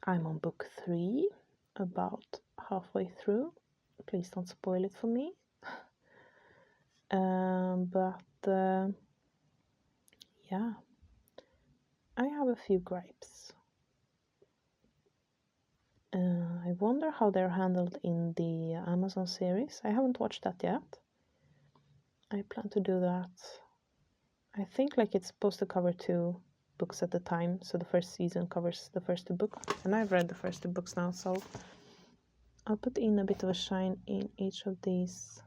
I'm on book 3, about halfway through. Please don't spoil it for me. Yeah, I have a few gripes. I wonder how they're handled in the Amazon series. I haven't watched that yet. I plan to do that. I think like it's supposed to cover 2 books at a time, so the first season covers the first 2 books, and I've read the first 2 books now, so I'll put in a bit of a shine in each of these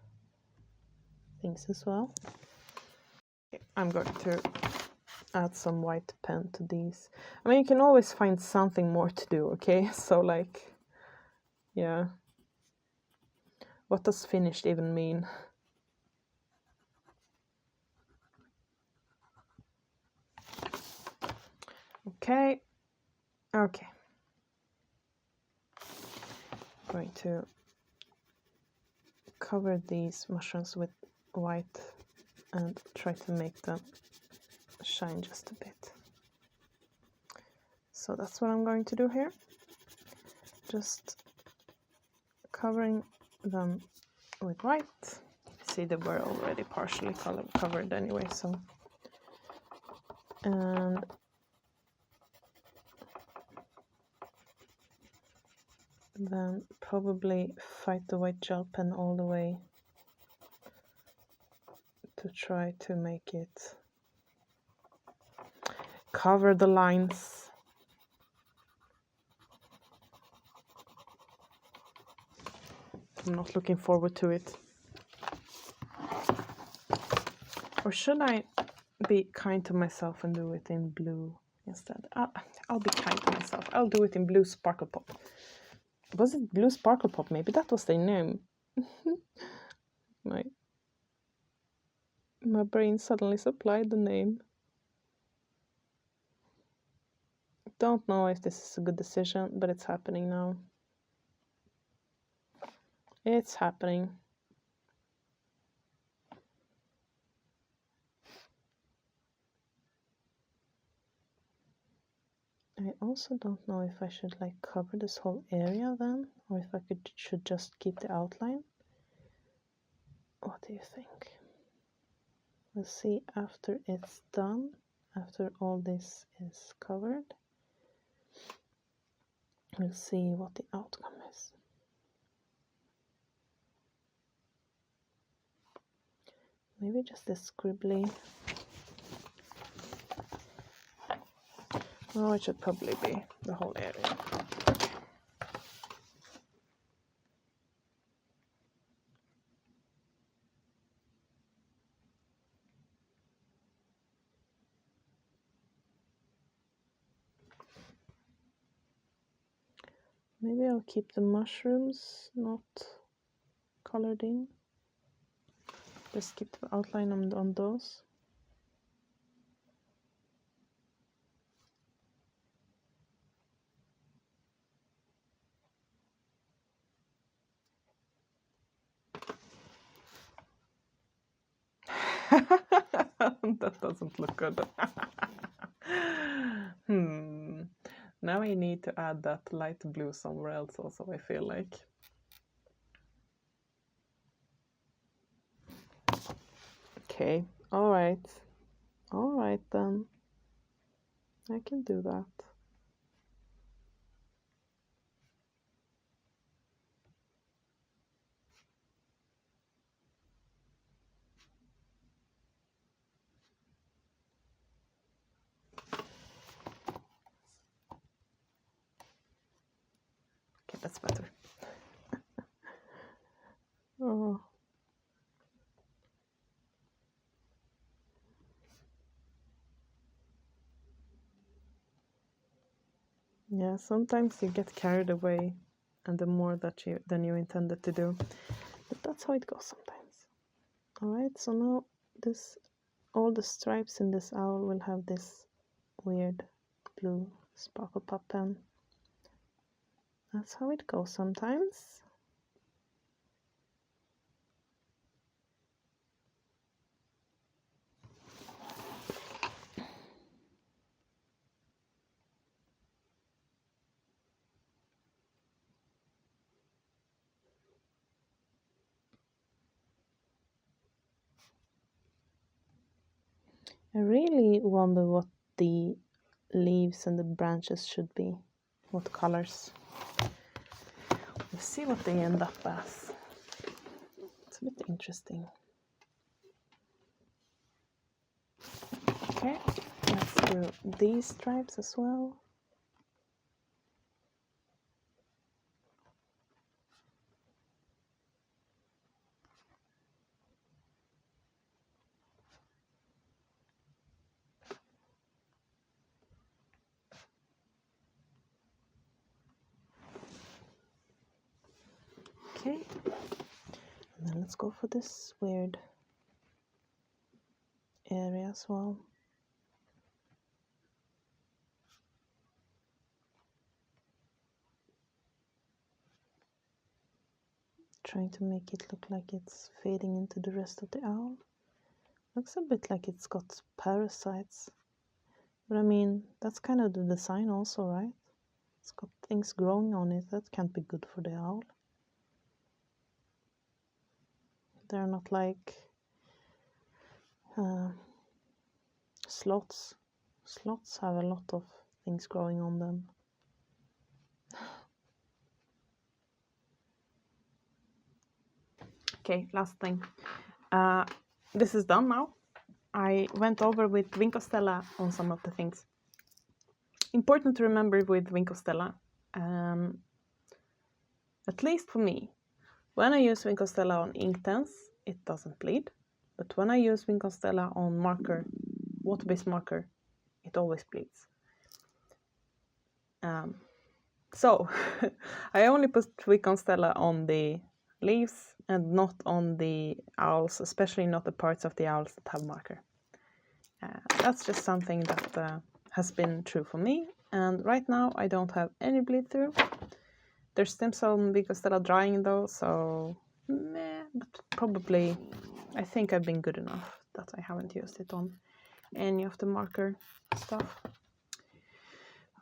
things as well. Okay, I'm going to add some white pen to these. I mean, you can always find something more to do, okay? So like, yeah. What does finished even mean? Okay. Okay. I'm going to cover these mushrooms with white and try to make them shine just a bit. So that's what I'm going to do here. Just covering them with white. See, they were already partially covered anyway, so. And then probably fight the white gel pen all the way to try to make it cover the lines. I'm not looking forward to it. Or should I be kind to myself and do it in blue instead? I'll be kind to myself. I'll do it in blue Sparkle Pop. Was it blue Sparkle Pop? Maybe that was the name. My brain suddenly supplied the name. Don't know if this is a good decision, but it's happening now. It's happening. I also don't know if I should like cover this whole area then, or if I should just keep the outline. What do you think? We'll see after it's done, after all this is covered. We'll see what the outcome is. Maybe just a scribbly. Oh, it should probably be the whole area. Maybe I'll keep the mushrooms not colored in. Just keep the outline on those. That doesn't look good. Now I need to add that light blue somewhere else also, I feel like. Okay, all right then. I can do that. Okay, that's better. Oh. Yeah, sometimes you get carried away and the more than you intended to do. But that's how it goes sometimes. Alright, so now all the stripes in this owl will have this weird blue Sparkle Pop pen. That's how it goes sometimes. I really wonder what the leaves and the branches should be. What colors. Let's see what they end up as. It's a bit interesting. Okay, let's do these stripes as well. Okay, and then let's go for this weird area as well. Trying to make it look like it's fading into the rest of the owl. Looks a bit like it's got parasites. But I mean, that's kind of the design also, right? It's got things growing on it. That can't be good for the owl. They're not like sloths. Sloths have a lot of things growing on them. Okay, last thing. This is done now. I went over with Stella on some of the things. Important to remember with Stella, at least for me, when I use Stella on Inktense, it doesn't bleed. But when I use Stella on marker, water-based marker, it always bleeds. So I only put Stella on the leaves and not on the owls, especially not the parts of the owls that have marker. That's just something that has been true for me, and right now I don't have any bleed through. There's still some Stella drying though, so meh, but probably I think I've been good enough that I haven't used it on any of the marker stuff.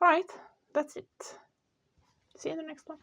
Alright, that's it. See you in the next one.